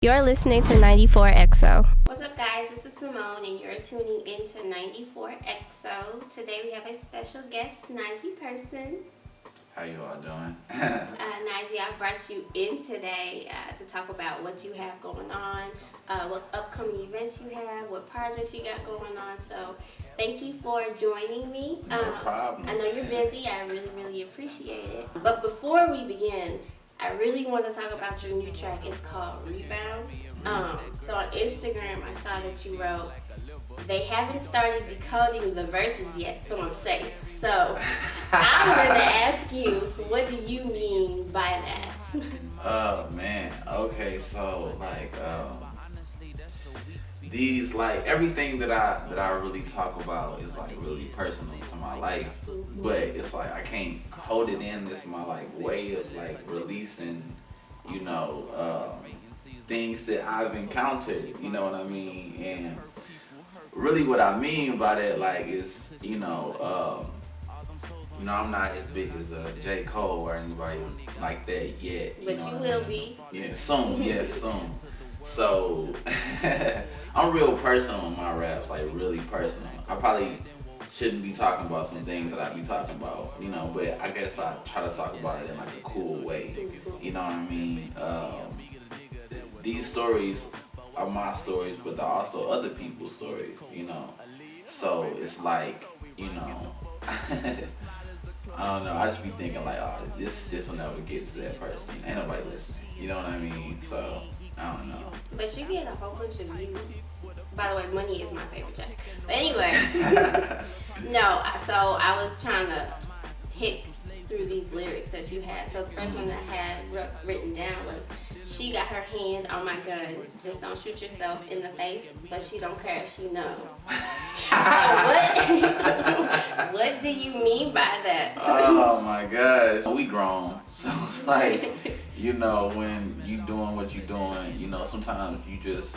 You're listening to 94XO. What's up, guys? This is Simone, and you're tuning into 94XO. Today we have a special guest, Najii Person. How you all doing? Najii, I brought you in today to talk about what you have going on, what upcoming events you have, what projects you got going on. So thank you for joining me. No problem. I know you're busy. I really appreciate it. But before we begin, I really want to talk about your new track. It's called Rebound. So on Instagram, I saw that you wrote, "They haven't started decoding the verses yet, so I'm safe." So I'm going to ask you, what do you mean by that? Oh man. Okay, so these everything that I really talk about is really personal to my life, but it's I can't hold it in. This my way of releasing, things that I've encountered. You know what I mean? And really, what I mean by that is I'm not as big as J. Cole or anybody like that yet. But you will be. Yeah, soon. Yeah, soon. So I'm real personal in my raps, really personal. I probably shouldn't be talking about some things that I be talking about, but I guess I try to talk about it in a cool way. You know what I mean? These stories are my stories, but they're also other people's stories, So it's I don't know. I just be thinking this will never get to that person. Ain't nobody listening. You know what I mean? So I don't know. But you get a whole bunch of views. By the way, money is my favorite jack. But anyway, no. So I was trying to hit through these lyrics that you had. So the first one that I had written down was, "She got her hand on my gun. Just don't shoot yourself in the face, but she don't care if she know." What do you mean by that? Oh my gosh. We grown. So it's when you doing what you doing, sometimes you just,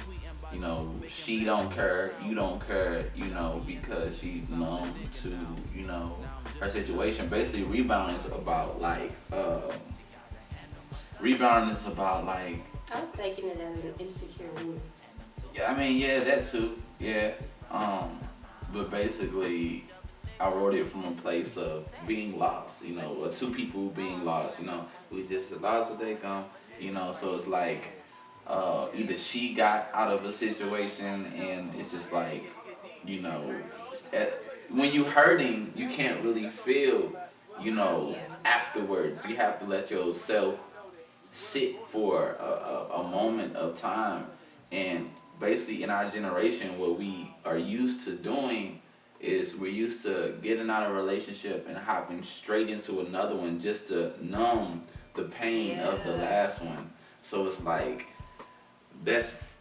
she don't care, you don't care, because she's numb to, her situation. Basically, rebound is about I was taking it as an insecure woman. Yeah, I mean, yeah, that too. Yeah. But basically, I wrote it from a place of being lost, or two people being lost, we just lost as they come, so it's either she got out of a situation and it's just when you hurting, you can't really feel, afterwards. You have to let yourself sit for a moment of time. And basically in our generation, what we are used to doing is we're used to getting out of a relationship and hopping straight into another one just to numb the pain of the last one. So it's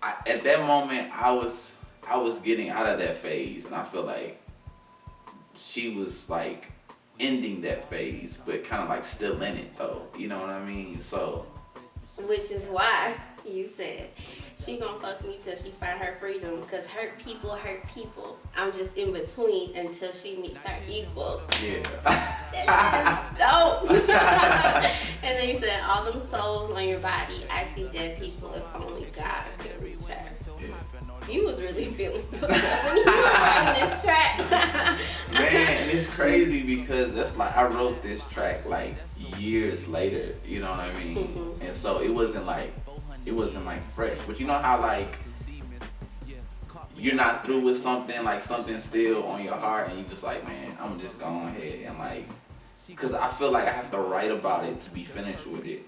at that moment I was getting out of that phase, and I feel like she was ending that phase, but kind of still in it though. You know what I mean? So, which is why you said she gonna fuck me till she find her freedom, because hurt people. I'm just in between until she meets her equal. Yeah. That's dope. And then you said, "All them souls on your body, I see dead people. If only God could reach her." Yeah. You was really feeling yourself when you were writing this track. Man, it's crazy because that's I wrote this track years later. You know what I mean? Mm-hmm. And so it wasn't fresh. But you know how you're not through with something, something's still on your heart, and you just man, I'm just going ahead and because I feel I have to write about it to be finished with it.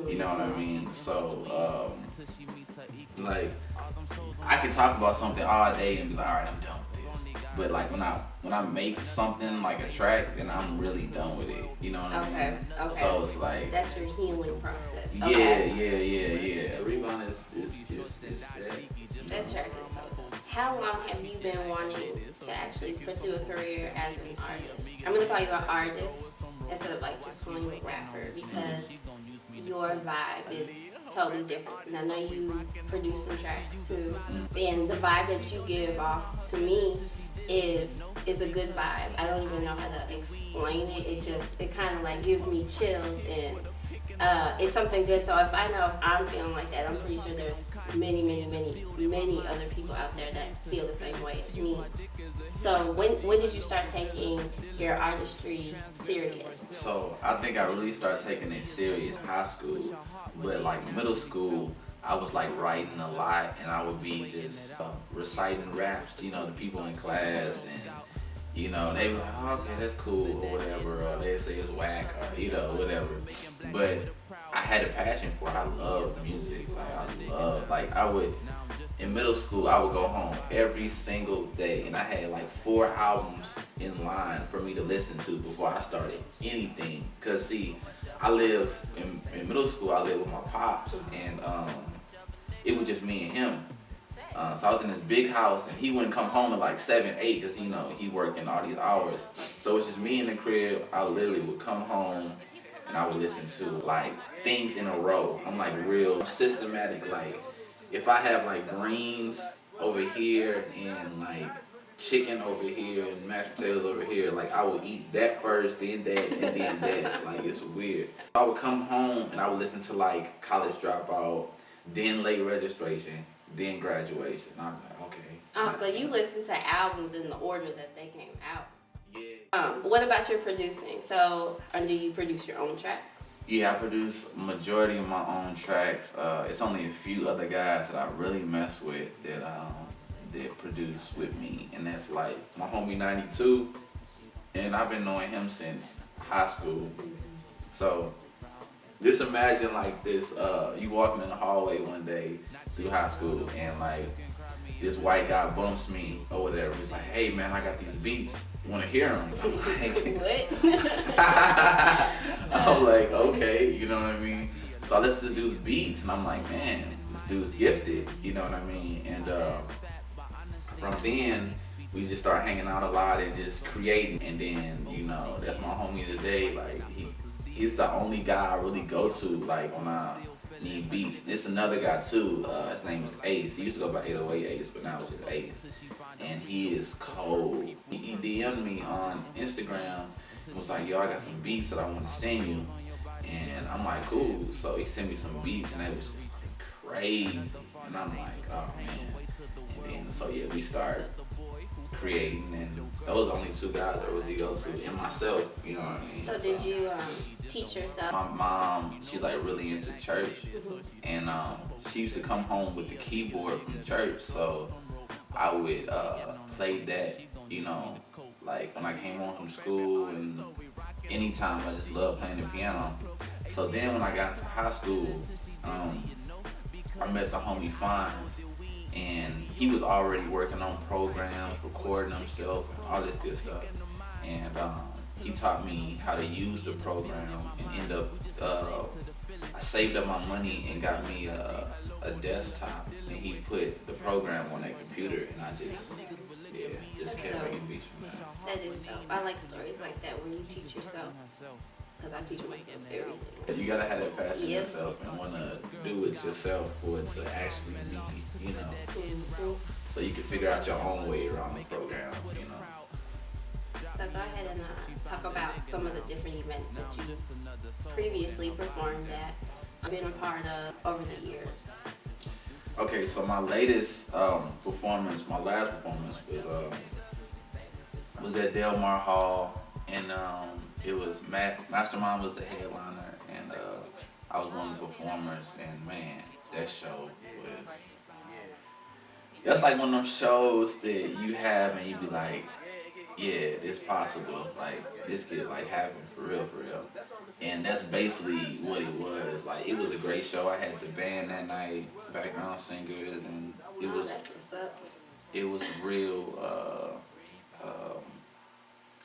You know what I mean? So I can talk about something all day and be all right, I'm done with this. But when I make something like a track, then I'm really done with it. You know what I mean? Okay. So it's that's your healing process. Yeah, okay. yeah. Rebound is that. That track is so good. How long have you been wanting to actually pursue a career as an artist? I'm gonna call you an artist instead of just calling you a rapper, because your vibe is totally different. And I know you produce some tracks too, and the vibe that you give off to me is a good vibe. I don't even know how to explain it. It kind of gives me chills, and it's something good. So if I know if I'm feeling like that, I'm pretty sure there's many other people out there that feel the same way as me. So when did you start taking your artistry serious? So I think I really started taking it serious in high school, but like middle school, I was like writing a lot, and I would be just reciting raps to, the people in class, and they were like, oh, okay, that's cool, or whatever, or they say it's whack, or whatever. But I had a passion for it. I loved music. In middle school, I would go home every single day, and I had like 4 albums in line for me to listen to before I started anything. Cause see, I live in middle school. I lived with my pops, and it was just me and him. So I was in this big house, and he wouldn't come home at like 7, 8, cause he working all these hours. So it's just me in the crib. I literally would come home, and I would listen to like things in a row. I'm like real systematic. Like if I have like greens over here and like chicken over here and mashed potatoes over here, like I would eat that first, then that, and then that. Like it's weird. I would come home and I would listen to like College Dropout, then Late Registration, then Graduation. I'm like, okay. Oh, so you listen to albums in the order that they came out. Yeah. What about your producing? So, do you produce your own tracks? Yeah, I produce majority of my own tracks. It's only a few other guys that I really mess with that produce with me, and that's like my homie 92, and I've been knowing him since high school. So just imagine like this: you walking in the hallway one day through high school, and like this white guy bumps me or whatever. He's like, "Hey man, I got these beats. You want to hear them?" I'm like, What? I'm like, okay, you know what I mean? So I listen to the dude's beats, and I'm like, man, this dude's gifted, you know what I mean? And from then, we just start hanging out a lot and just creating. And then, that's my homie today. Like, he's the only guy I really go to, like, when I need beats. There's another guy, too. His name is Ace. He used to go by 808 Ace, but now it's just Ace. And he is cold. He DM'd me on Instagram and was like, yo, I got some beats that I want to send you. And I'm like, cool. So he sent me some beats, and it was just like crazy. And I'm like, oh man. And then, so yeah, we started creating, and those are only 2 guys I really go to, and myself, you know what I mean? So did you teach yourself? My mom, she's like really into church, and she used to come home with the keyboard from church, so I would play that, like when I came home from school, and anytime. I just love playing the piano. So then when I got to high school, I met the homie Fonz, and he was already working on programs, recording himself, and all this good stuff. And he taught me how to use the program, and I saved up my money and got me a desktop, and he put the program on that computer, and I just kept making beats from that. That is dope. I like stories like that when you teach yourself, because I teach myself everything. You gotta have that passion yourself and wanna do it yourself for it to actually be, so you can figure out your own way around the program, So go ahead and talk about some of the different events that you previously performed at, been a part of over the years. Okay, so my latest performance, my last performance was at Del Mar Hall, and it was Mastermind was the headliner, and I was one of the performers, and man, that show was, that's like one of them shows that you have and you be like, yeah, this possible, like this could like happen for real. And that's basically what it was. Like, it was a great show. I had the band that night, background singers, and it was, That's what's up. it was real,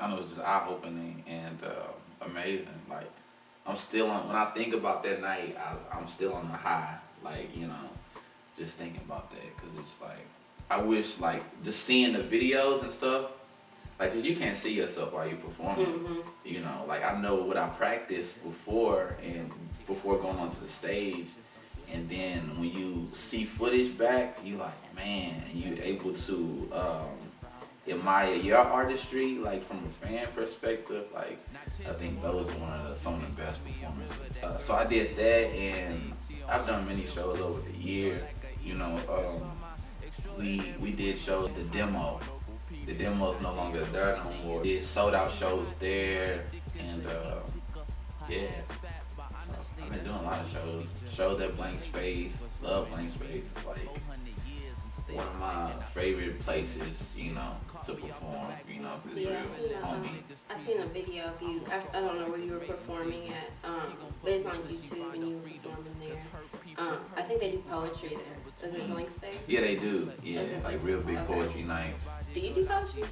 I know, it was just eye-opening and amazing. Like, I'm still on, when I think about that night, I'm still on the high, like, just thinking about that, because it's like, I wish, like, just seeing the videos and stuff, like, cause you can't see yourself while you're performing, like, I know what I practiced before going onto the stage, and then when you see footage back, you like, man, you're able to admire your artistry, like, from a fan perspective. Like, I think those are some of the best performances. So I did that, and I've done many shows over the year, You know, we did shows. The demo is no longer there no more. We did sold out shows there, and yeah. So I've been doing a lot of shows. Shows at Blank Space. Love Blank Space. It's like one of my favorite places, you know, to perform, you know, if it's real homie. I seen a video of you. I don't know where you were performing at, but it's on YouTube and you were performing there. I think they do poetry there. Is it Blank Space? Yeah, they do. Yeah, like real big poetry nights. Do you do poetry?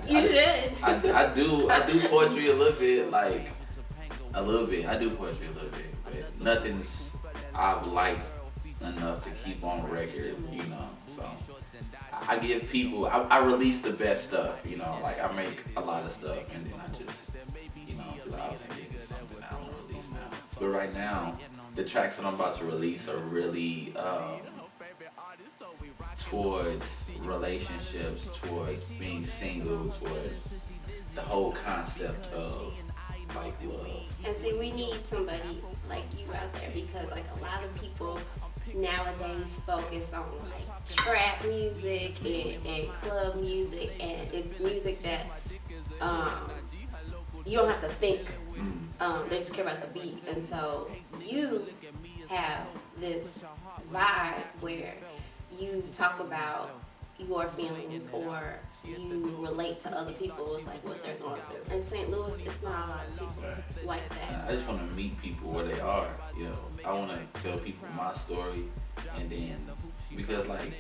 You should. I do poetry a little bit, like a little bit. I do poetry a little bit, but nothing's I've liked enough to keep on record, you know. So I give people, I release the best stuff, you know. Like I make a lot of stuff and then I just, you know, I think it's something I want to release now. But right now, the tracks that I'm about to release are really towards relationships, towards being single, towards the whole concept of like love. And see, we need somebody like you out there because like a lot of people nowadays focus on like trap music and club music, and it's music that you don't have to think. They just care about the beat. And so you have this vibe where you talk about your feelings or you relate to other people, like what they're going through. In St. Louis, it's not a lot of people like that. I just want to meet people where they are, you know. I want to tell people my story, and then, because like,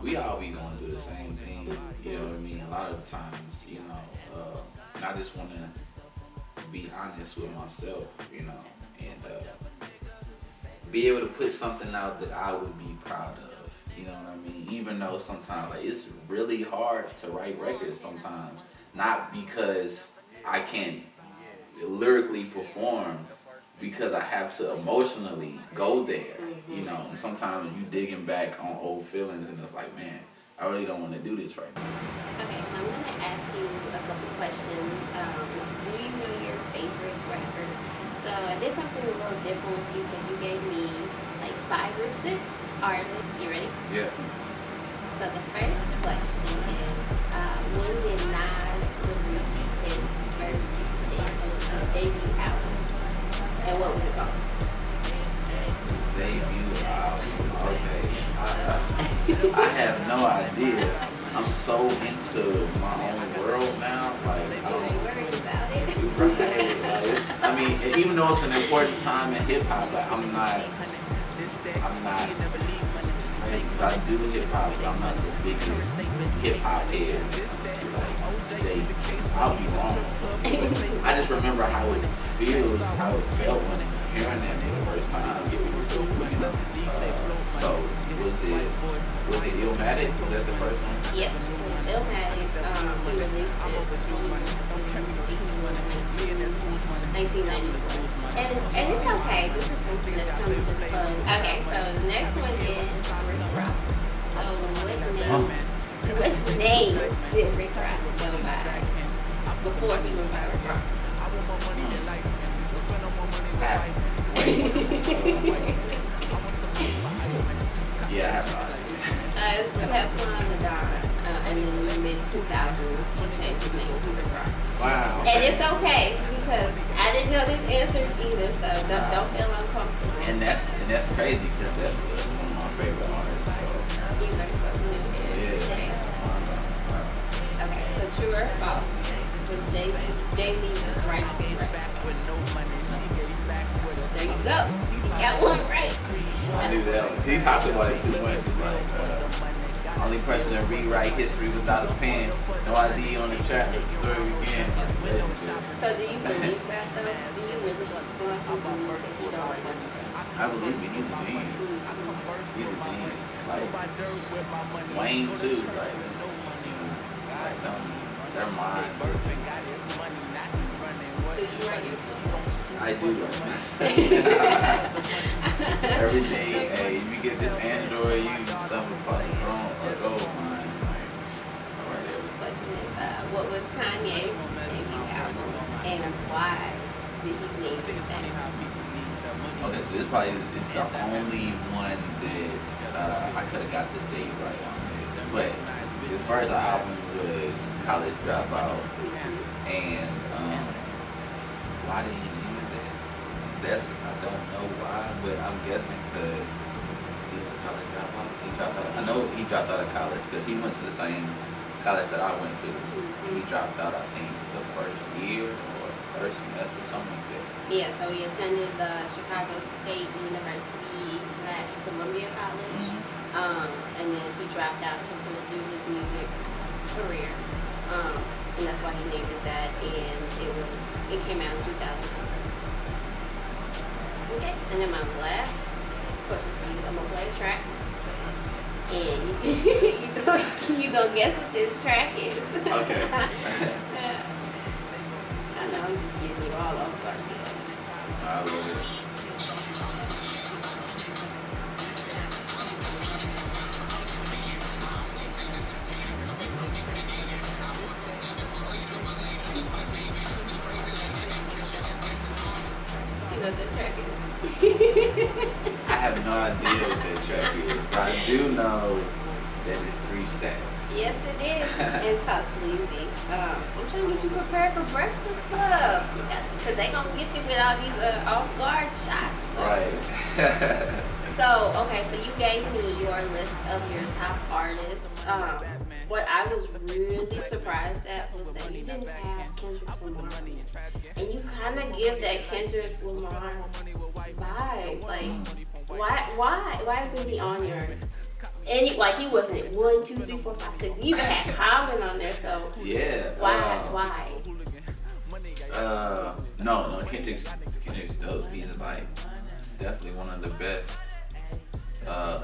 we all be going through the same thing, you know what I mean? A lot of times, you know, and I just want to be honest with myself, you know, and be able to put something out that I would be proud of. You know what I mean? Even though sometimes like it's really hard to write records sometimes. Not because I can't lyrically perform, because I have to emotionally go there. You know, and sometimes you digging back on old feelings and it's like, man, I really don't want to do this right now. Okay, so I'm going to ask you a couple questions. Do you know your favorite rapper? So I did something a little different with you because you gave me like 5 or 6 artists. You ready? Yeah. So the first question is, when did Nas release his first debut album? And what was it called? Debut album. Okay. I have no idea. I'm so into my own world now. Like, You ain't worried about it. Right. I mean, even though it's an important time in hip hop, like, I'm not. I do hip hop, but I'm not the biggest hip hop head. Like, I'll be wrong. I just remember how it feels, how it felt when hearing that for the first time. So was it Illmatic? Was that the first one? Yep, it was Illmatic. We released it in 1994. And it's okay. This is something that's kind of just fun. Okay, so the next one is Rick Ross. So what name did Rick Ross go by before he was by Rick Ross? Yeah, I have no idea. It's Teflon the Don. And then in the mid-2000s, he changed his name to Rick Ross. Wow. And it's okay because I didn't know these answers either, so don't feel uncomfortable. And that's crazy because that's one of my favorite artists. So. You learn something new every day. Okay, so true or false? Was Jay-Z right to rap? There you go. You got one right. I knew that one. He talked about it too much. Like, only person to rewrite history without a pen. No ID on the track. The story again. So do you believe that though? Do you really believe that you don't remember? I believe it. He's a genius. He's a genius. Like Wayne too. Like, you know, like their mind. Do you write your I do write myself. Every day, hey, if you get this Android, you stumble upon a gold mine. The question is, what was Kanye's debut album and why did he name it that? Okay, so this probably is the only one that I could have got the date right on this. But the first album was College Dropout, and why did he name it that? I don't know why, but I'm guessing because he was a college dropout. He dropped out. I know he dropped out of college because he went to the same college that I went to. He dropped out, I think, the first year or first semester, something like that. Yeah, so he attended the Chicago State University / Columbia College, and then he dropped out to pursue his music career, and that's why he named it that. And it came out in 2000. Okay, and then my last question for you, I'm gonna play a track, and you gonna guess what this track is. Okay. I know I'm just getting you all off guard today. I love it. You know what that track is? I have no idea what that track is, but I do know that it's 3 Stacks. Yes, it is. It's called Sleazy. I'm trying to get you prepared for Breakfast Club. Because they going to get you with all these off-guard shots. Right. So you gave me your list of your top artists. What I was really surprised at was that you didn't have Kendrick Lamar. And you kind of give that Kendrick Lamar vibe. Like, why isn't he on your... And he wasn't 1, 2, 3, 4, 5, 6. You even had Common on there, so Yeah. why? No, Kendrick's dope. He's like definitely one of the best.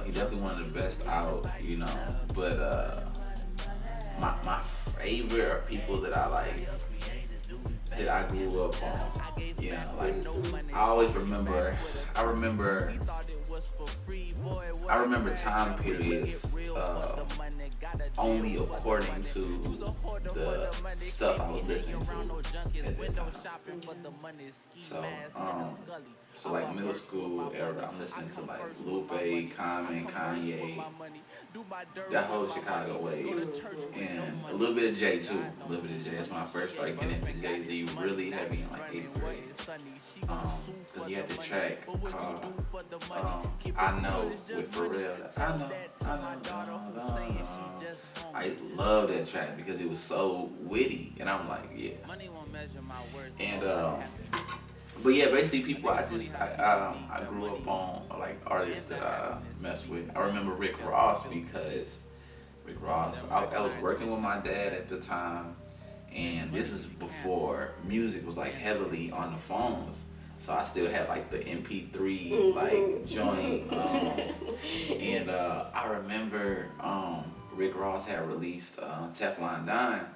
He's definitely one of the best out, you know. But my favorite are people that I like, that I grew up on. You know, like I remember time periods only according to the stuff I was listening to at that time. So like middle school era, I'm listening to like Lupe, Common, Kanye, that whole Chicago wave, and a little bit of Jay too. A little bit of Jay. That's when I first started getting into Jay-Z really heavy in like 8th grade. Cause he had the track called I Know with Pharrell. I love that track because it was so witty, and I'm like, yeah. And but yeah, basically people I grew up on, like artists that I mess with. I remember Rick Ross because I was working with my dad at the time, and this is before music was like heavily on the phones. So I still had like the MP3 like joint, and I remember Rick Ross had released Teflon Don.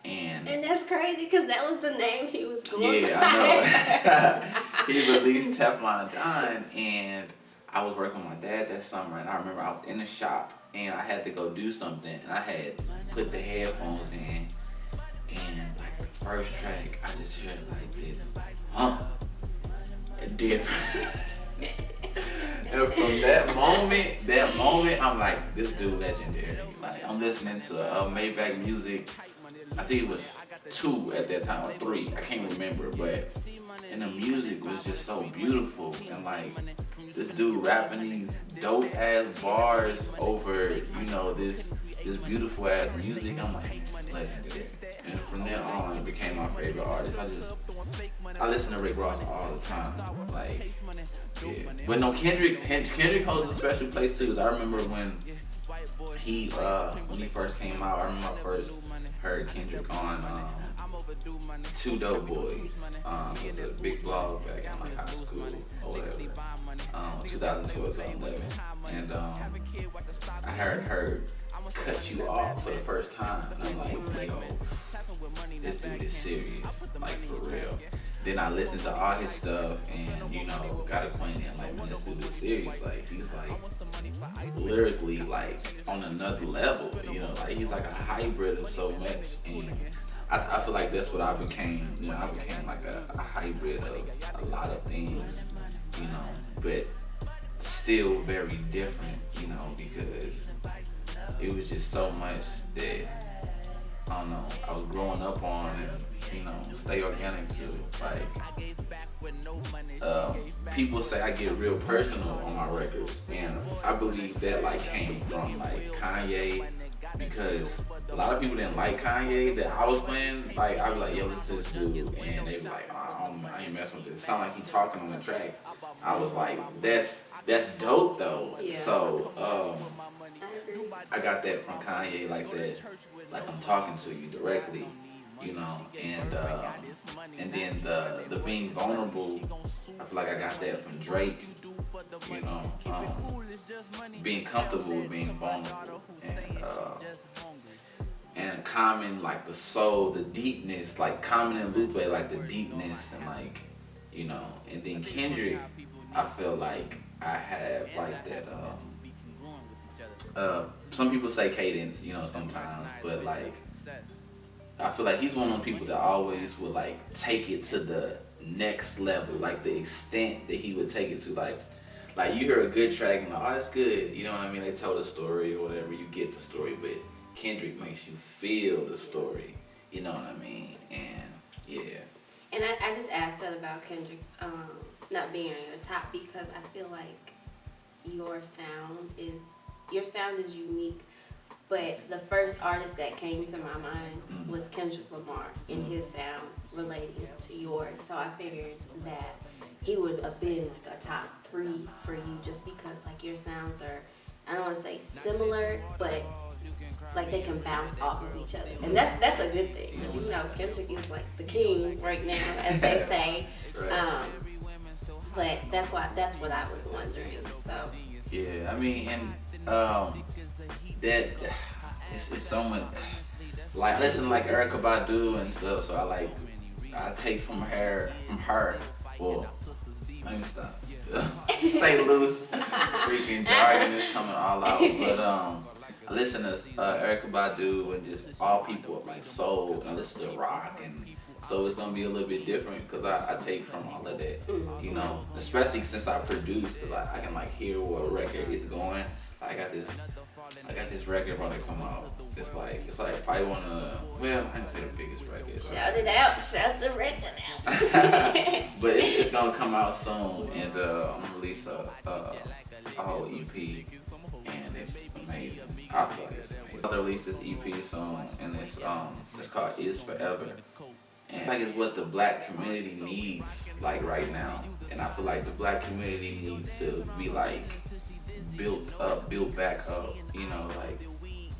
And that's crazy because that was the name he was going by. Yeah, I know. He released Teflon Don, and I was working with my dad that summer, and I remember I was in the shop, and I had to go do something, and I had put the headphones in, and like the first track, I just heard like this, different. And from that moment, I'm like, this dude legendary. Like, I'm listening to Maybach Music. I think it was 2 at that time, or 3. I can't remember, but and the music was just so beautiful, and like this dude rapping these dope ass bars over, you know, this beautiful ass music. I'm like, it's legendary. And from then on, it became my favorite artist. I listen to Rick Ross all the time. Like, yeah. But no, Kendrick holds a special place too. Cause I remember when he first came out. I remember I first heard Kendrick on Two Dope Boys. It was a big blog back in like high school or whatever. 2012, 2011, and I heard her cut you off for the first time, and I'm like, yo, this dude is serious, like for real. Then I listened to all his stuff and, you know, got acquainted, and like, man, this dude is serious. Like, he's like lyrically like on another level, you know, like he's like a hybrid of so much. And I feel like that's what I became. You know, I became like a hybrid of a lot of things. you know, but still very different, you know, because it was just so much that, I don't know, I was growing up on and, you know, stay organic to. Like, people say I get real personal on my records, and I believe that like came from like Kanye, because a lot of people didn't like Kanye that I was playing. Like, I'd be like, yo, listen to this dude, and they'd be like, oh, I ain't messing with this. It sound like he talking on the track. I was like, that's dope though. Yeah. So I got that from Kanye, like that, like I'm talking to you directly, you know, and then the being vulnerable, I feel like I got that from Drake, you know, being comfortable with being vulnerable, and Common, like the soul, the deepness, like Common and Lupe, like the deepness, and like, you know, and then Kendrick, I feel like I have like that, some people say cadence, you know, sometimes, but like, I feel like he's one of those people that always would like take it to the next level, like the extent that he would take it to, like you hear a good track and like, oh, that's good, you know what I mean? They told a story or whatever, you get the story, but Kendrick makes you feel the story, you know what I mean? And yeah. And I just asked that about Kendrick not being on your top because I feel like your sound is unique. But the first artist that came to my mind was Kendrick Lamar in his sound relating to yours. So I figured that he would have been like a top 3 for you just because like your sounds are, I don't want to say similar, but like they can bounce off of each other. And that's a good thing. Because you know Kendrick is like the king right now, as they say. But that's what I was wondering. So yeah, I mean, and that it's so much. Like, I listen to like Erykah Badu and stuff, so I take from her. Well, let me stop. St. Louis freaking jargon is coming all out, but I listen to Erykah Badu and just all people of like soul, and I listen to rock, and so it's gonna be a little bit different because I take from all of that, you know, especially since I produce, because I can like hear where a record is going. I got this record about to come out. It's like probably one of the, well, I ain't say the biggest record. Shout it out, shout the record out. But it's gonna come out soon, and I'm gonna release a whole EP, and it's amazing. I feel like it's amazing. I'm gonna release this EP soon, and it's called Is Forever. And I think it's what the black community needs like right now, and I feel like the black community needs to be like built back up, you know, like,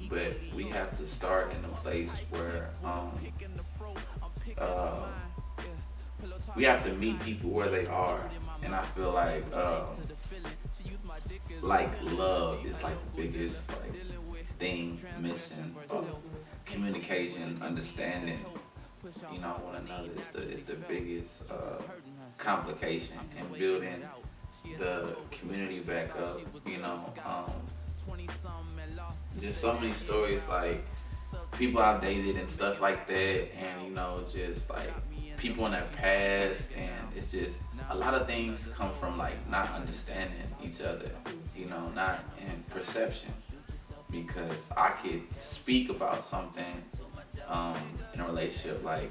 but we have to start in a place where we have to meet people where they are, and I feel like love is like the biggest like thing missing. Communication, understanding, you know, one another is the biggest complication in building the community back up, you know. Just so many stories like people I've dated and stuff like that, and you know, just like people in their past, and it's just a lot of things come from like not understanding each other, you know, not in perception, because I could speak about something in a relationship, like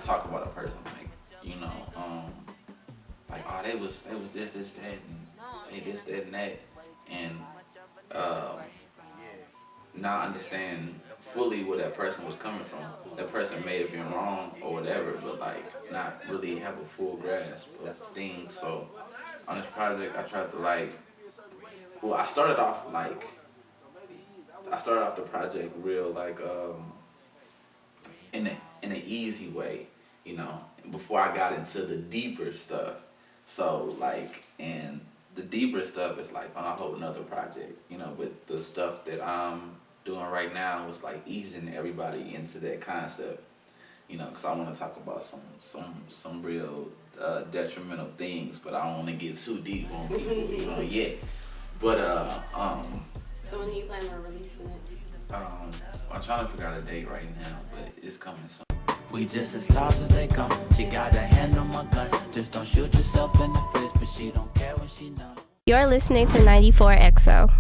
talk about a person, like, you know, like, oh, they was this, that, and they this, that, and that, and not understand fully where that person was coming from. That person may have been wrong or whatever, but like not really have a full grasp of things. So on this project, I tried to I started off the project real like in an easy way, you know, before I got into the deeper stuff. So like, and the deeper stuff is like on a whole nother project, you know, but the stuff that I'm doing right now was like easing everybody into that concept, you know, because I want to talk about some real detrimental things, but I don't want to get too deep on people, you know, yet. But so when are you planning on releasing it? I'm trying to figure out a date right now, but it's coming soon. We just as lost as they come. She got a hand on my gun. Just don't shoot yourself in the face, but she don't care when she know. You're listening to 94XO.